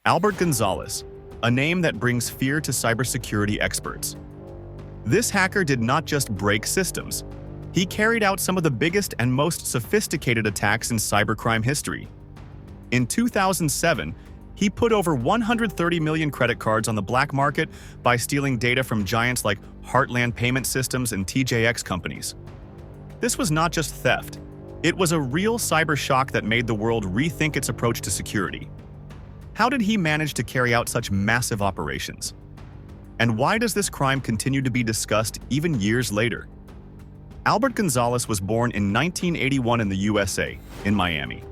Albert Gonzalez, a name that brings fear to cybersecurity experts. This hacker did not just break systems. He carried out some of the biggest and most sophisticated attacks in cybercrime history. In 2007, he put over 130 million credit cards on the black market by stealing data from giants like Heartland Payment Systems and TJX companies. This was not just theft. It was a real cyber shock that made the world rethink its approach to security. How did he manage to carry out such massive operations? And why does this crime continue to be discussed even years later? Albert Gonzalez was born in 1981 in the USA, in Miami.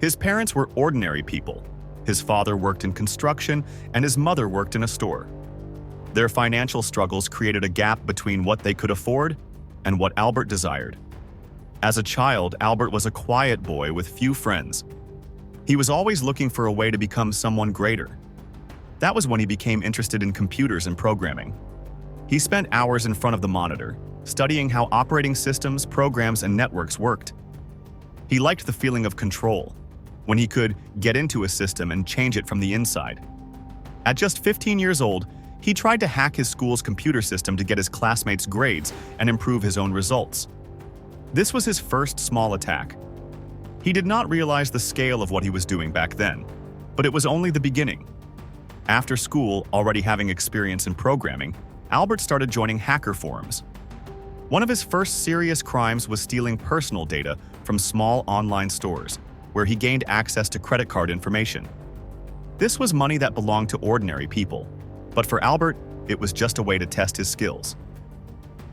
His parents were ordinary people. His father worked in construction and his mother worked in a store. Their financial struggles created a gap between what they could afford and what Albert desired. As a child, Albert was a quiet boy with few friends. He was always looking for a way to become someone greater. That was when he became interested in computers and programming. He spent hours in front of the monitor, studying how operating systems, programs, and networks worked. He liked the feeling of control, when he could get into a system and change it from the inside. At just 15 years old, he tried to hack his school's computer system to get his classmates' grades and improve his own results. This was his first small attack. He did not realize the scale of what he was doing back then, but it was only the beginning. After school, already having experience in programming, Albert started joining hacker forums. One of his first serious crimes was stealing personal data from small online stores, where he gained access to credit card information. This was money that belonged to ordinary people, but for Albert, it was just a way to test his skills.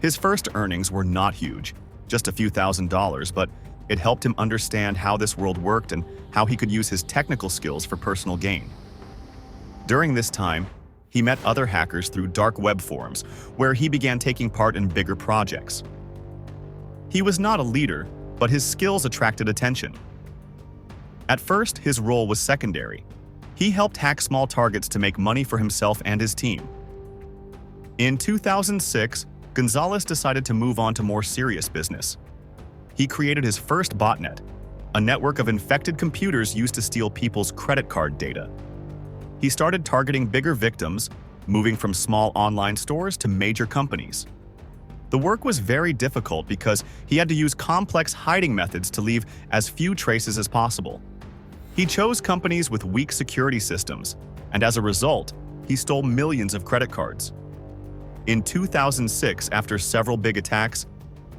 His first earnings were not huge, just a few $1,000s, but it helped him understand how this world worked and how he could use his technical skills for personal gain. During this time, he met other hackers through dark web forums, where he began taking part in bigger projects. He was not a leader, but his skills attracted attention. At first, his role was secondary. He helped hack small targets to make money for himself and his team. In 2006, Gonzalez decided to move on to more serious business. He created his first botnet, a network of infected computers used to steal people's credit card data. He started targeting bigger victims, moving from small online stores to major companies. The work was very difficult because he had to use complex hiding methods to leave as few traces as possible. He chose companies with weak security systems, and as a result, he stole millions of credit cards. In 2006, after several big attacks,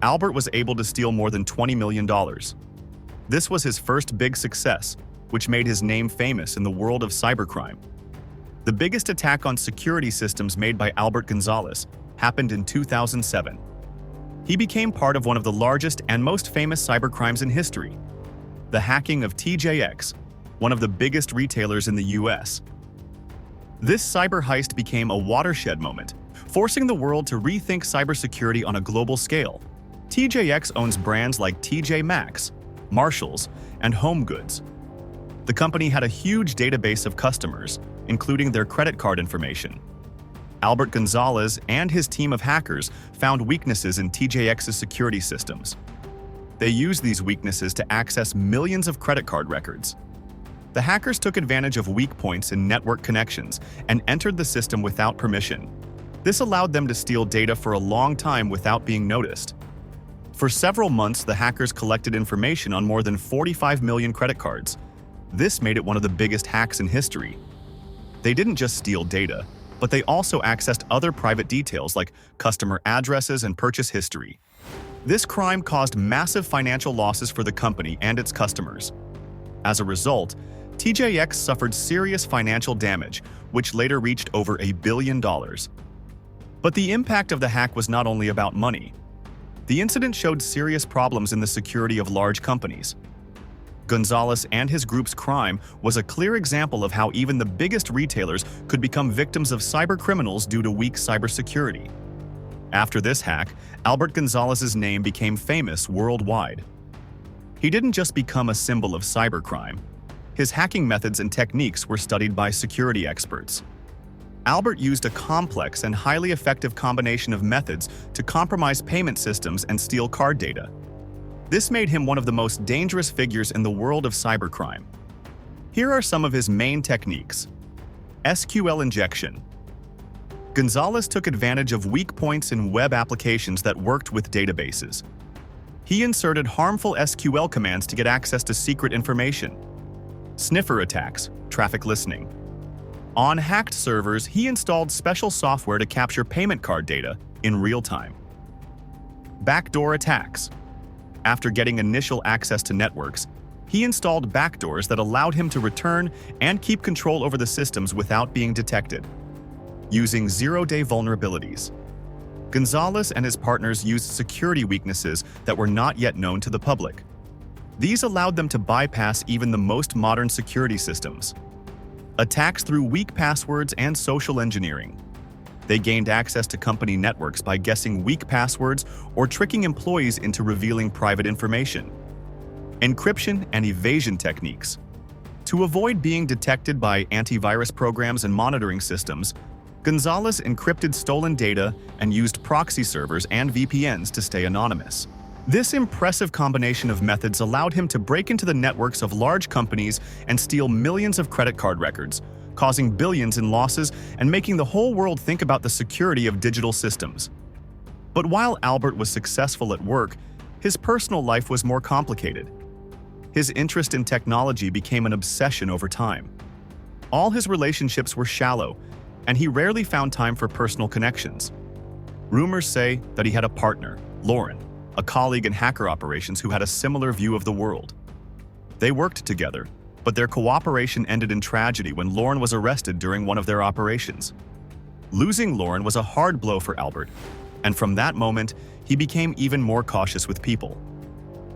Albert was able to steal more than $20 million. This was his first big success, which made his name famous in the world of cybercrime. The biggest attack on security systems made by Albert Gonzalez happened in 2007. He became part of one of the largest and most famous cybercrimes in history, the hacking of TJX, one of the biggest retailers in the US. This cyber heist became a watershed moment, forcing the world to rethink cybersecurity on a global scale. TJX owns brands like TJ Maxx, Marshalls, and Home Goods. The company had a huge database of customers, including their credit card information. Albert Gonzalez and his team of hackers found weaknesses in TJX's security systems. They used these weaknesses to access millions of credit card records. The hackers took advantage of weak points in network connections and entered the system without permission. This allowed them to steal data for a long time without being noticed. For several months, the hackers collected information on more than 45 million credit cards. This made it one of the biggest hacks in history. They didn't just steal data, but they also accessed other private details like customer addresses and purchase history. This crime caused massive financial losses for the company and its customers. As a result, TJX suffered serious financial damage, which later reached over $1 billion. But the impact of the hack was not only about money. The incident showed serious problems in the security of large companies. Gonzalez and his group's crime was a clear example of how even the biggest retailers could become victims of cybercriminals due to weak cybersecurity. After this hack, Albert Gonzalez's name became famous worldwide. He didn't just become a symbol of cybercrime. His hacking methods and techniques were studied by security experts. Albert used a complex and highly effective combination of methods to compromise payment systems and steal card data. This made him one of the most dangerous figures in the world of cybercrime. Here are some of his main techniques. SQL injection. Gonzalez took advantage of weak points in web applications that worked with databases. He inserted harmful SQL commands to get access to secret information. Sniffer attacks, traffic listening. On hacked servers, he installed special software to capture payment card data in real time. Backdoor attacks. After getting initial access to networks, he installed backdoors that allowed him to return and keep control over the systems without being detected. Using zero-day vulnerabilities. Gonzalez and his partners used security weaknesses that were not yet known to the public. These allowed them to bypass even the most modern security systems. Attacks through weak passwords and social engineering. They gained access to company networks by guessing weak passwords or tricking employees into revealing private information. Encryption and evasion techniques. To avoid being detected by antivirus programs and monitoring systems, Gonzalez encrypted stolen data and used proxy servers and VPNs to stay anonymous. This impressive combination of methods allowed him to break into the networks of large companies and steal millions of credit card records, causing billions in losses and making the whole world think about the security of digital systems. But while Albert was successful at work, his personal life was more complicated. His interest in technology became an obsession over time. All his relationships were shallow, and he rarely found time for personal connections. Rumors say that he had a partner, Lauren, a colleague in hacker operations who had a similar view of the world. They worked together, but their cooperation ended in tragedy when Lauren was arrested during one of their operations. Losing Lauren was a hard blow for Albert, and from that moment, he became even more cautious with people.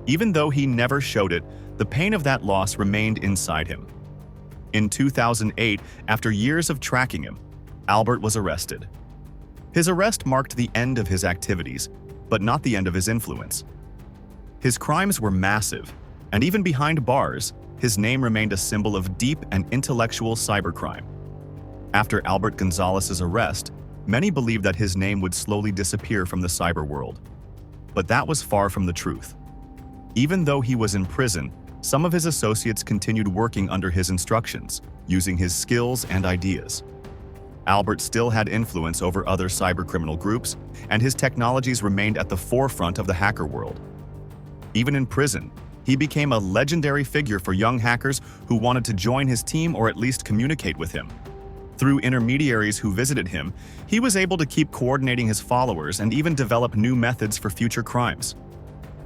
Even though he never showed it, the pain of that loss remained inside him. In 2008, after years of tracking him, Albert was arrested. His arrest marked the end of his activities, but not the end of his influence. His crimes were massive, and even behind bars, his name remained a symbol of deep and intellectual cybercrime. After Albert Gonzalez's arrest, many believed that his name would slowly disappear from the cyber world. But that was far from the truth. Even though he was in prison, some of his associates continued working under his instructions, using his skills and ideas. Albert still had influence over other cybercriminal groups, and his technologies remained at the forefront of the hacker world. Even in prison, he became a legendary figure for young hackers who wanted to join his team or at least communicate with him. Through intermediaries who visited him, he was able to keep coordinating his followers and even develop new methods for future crimes.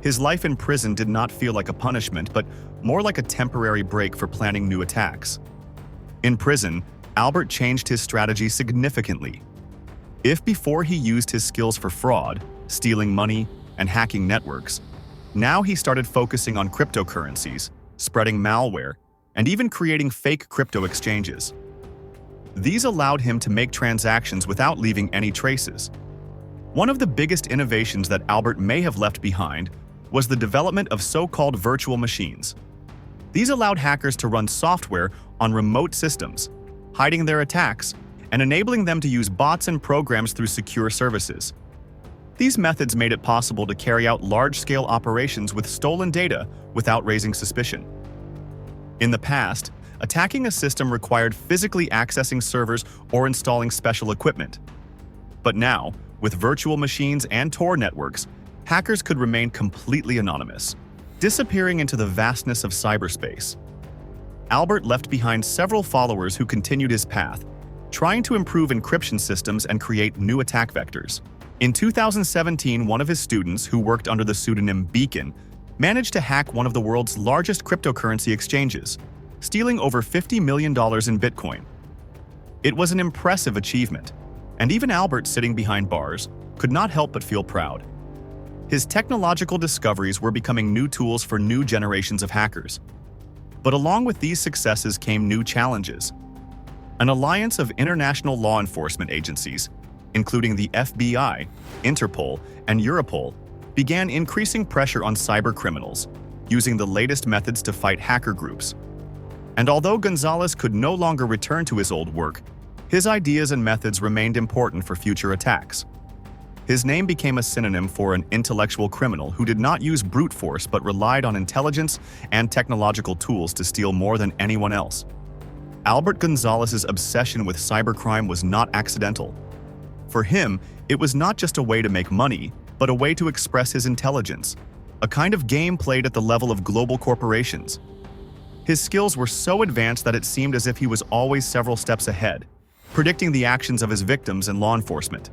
His life in prison did not feel like a punishment, but more like a temporary break for planning new attacks. In prison, Albert changed his strategy significantly. If before he used his skills for fraud, stealing money, and hacking networks, now he started focusing on cryptocurrencies, spreading malware, and even creating fake crypto exchanges. These allowed him to make transactions without leaving any traces. One of the biggest innovations that Albert may have left behind was the development of so-called virtual machines. These allowed hackers to run software on remote systems, hiding their attacks and enabling them to use bots and programs through secure services. These methods made it possible to carry out large-scale operations with stolen data without raising suspicion. In the past, attacking a system required physically accessing servers or installing special equipment. But now, with virtual machines and Tor networks, hackers could remain completely anonymous, disappearing into the vastness of cyberspace. Albert left behind several followers who continued his path, trying to improve encryption systems and create new attack vectors. In 2017, one of his students, who worked under the pseudonym Beacon, managed to hack one of the world's largest cryptocurrency exchanges, stealing over $50 million in Bitcoin. It was an impressive achievement, and even Albert, sitting behind bars, could not help but feel proud. His technological discoveries were becoming new tools for new generations of hackers. But along with these successes came new challenges. An alliance of international law enforcement agencies, including the FBI, Interpol, and Europol, began increasing pressure on cyber criminals, using the latest methods to fight hacker groups. And although Gonzalez could no longer return to his old work, his ideas and methods remained important for future attacks. His name became a synonym for an intellectual criminal who did not use brute force but relied on intelligence and technological tools to steal more than anyone else. Albert Gonzalez's obsession with cybercrime was not accidental. For him, it was not just a way to make money, but a way to express his intelligence, a kind of game played at the level of global corporations. His skills were so advanced that it seemed as if he was always several steps ahead, predicting the actions of his victims and law enforcement.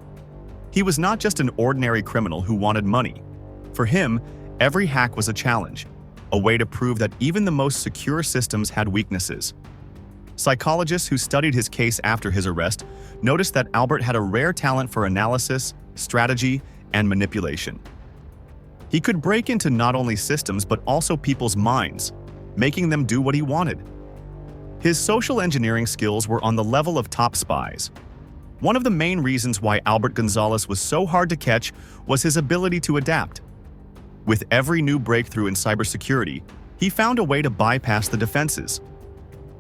He was not just an ordinary criminal who wanted money. For him, every hack was a challenge, a way to prove that even the most secure systems had weaknesses. Psychologists who studied his case after his arrest noticed that Albert had a rare talent for analysis, strategy, and manipulation. He could break into not only systems but also people's minds, making them do what he wanted. His social engineering skills were on the level of top spies. One of the main reasons why Albert Gonzalez was so hard to catch was his ability to adapt. With every new breakthrough in cybersecurity, he found a way to bypass the defenses.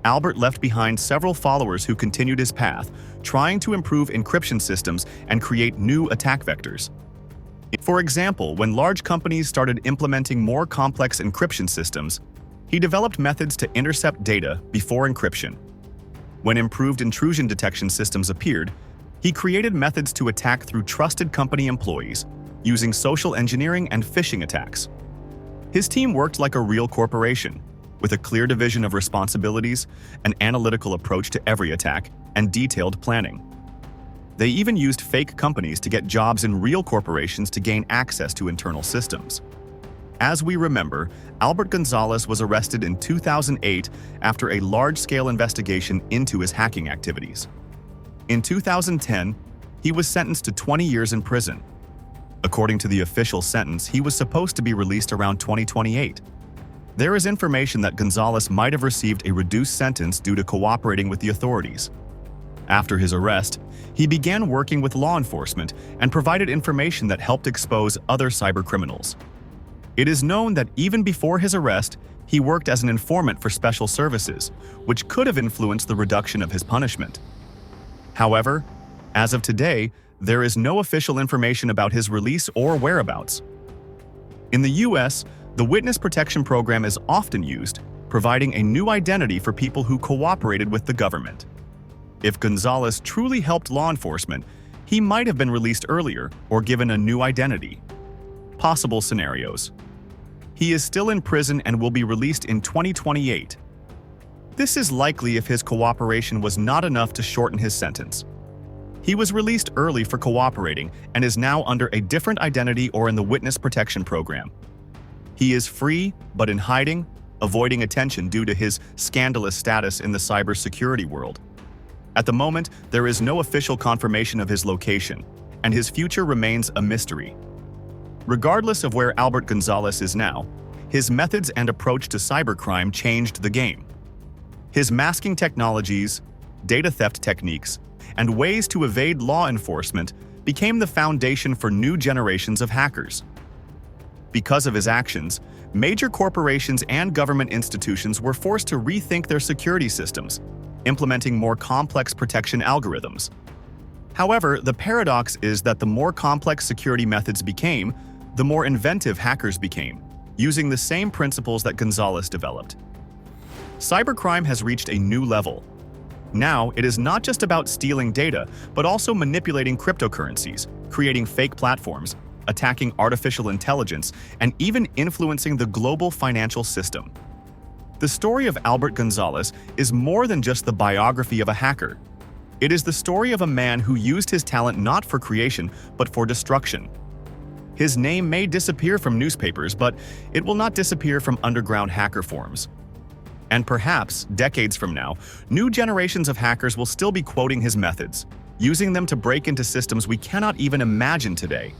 Albert left behind several followers who continued his path, trying to improve encryption systems and create new attack vectors. For example, when large companies started implementing more complex encryption systems, he developed methods to intercept data before encryption. When improved intrusion detection systems appeared, he created methods to attack through trusted company employees, using social engineering and phishing attacks. His team worked like a real corporation, with a clear division of responsibilities, an analytical approach to every attack, and detailed planning. They even used fake companies to get jobs in real corporations to gain access to internal systems. As we remember, Albert Gonzalez was arrested in 2008 after a large-scale investigation into his hacking activities. In 2010, he was sentenced to 20 years in prison. According to the official sentence, he was supposed to be released around 2028. There is information that Gonzalez might have received a reduced sentence due to cooperating with the authorities. After his arrest, he began working with law enforcement and provided information that helped expose other cybercriminals. It is known that even before his arrest, he worked as an informant for special services, which could have influenced the reduction of his punishment. However, as of today, there is no official information about his release or whereabouts. In the US, the Witness Protection Program is often used, providing a new identity for people who cooperated with the government. If Gonzalez truly helped law enforcement, he might have been released earlier or given a new identity. Possible scenarios. He is still in prison and will be released in 2028. This is likely if his cooperation was not enough to shorten his sentence. He was released early for cooperating and is now under a different identity or in the Witness Protection Program. He is free, but in hiding, avoiding attention due to his scandalous status in the cybersecurity world. At the moment, there is no official confirmation of his location, and his future remains a mystery. Regardless of where Albert Gonzalez is now, his methods and approach to cybercrime changed the game. His masking technologies, data theft techniques, and ways to evade law enforcement became the foundation for new generations of hackers. Because of his actions, major corporations and government institutions were forced to rethink their security systems, implementing more complex protection algorithms. However, the paradox is that the more complex security methods became, the more inventive hackers became, using the same principles that Gonzalez developed. Cybercrime has reached a new level. Now, it is not just about stealing data, but also manipulating cryptocurrencies, creating fake platforms, attacking artificial intelligence, and even influencing the global financial system. The story of Albert Gonzalez is more than just the biography of a hacker. It is the story of a man who used his talent not for creation, but for destruction. His name may disappear from newspapers, but it will not disappear from underground hacker forums. And perhaps, decades from now, new generations of hackers will still be quoting his methods, using them to break into systems we cannot even imagine today.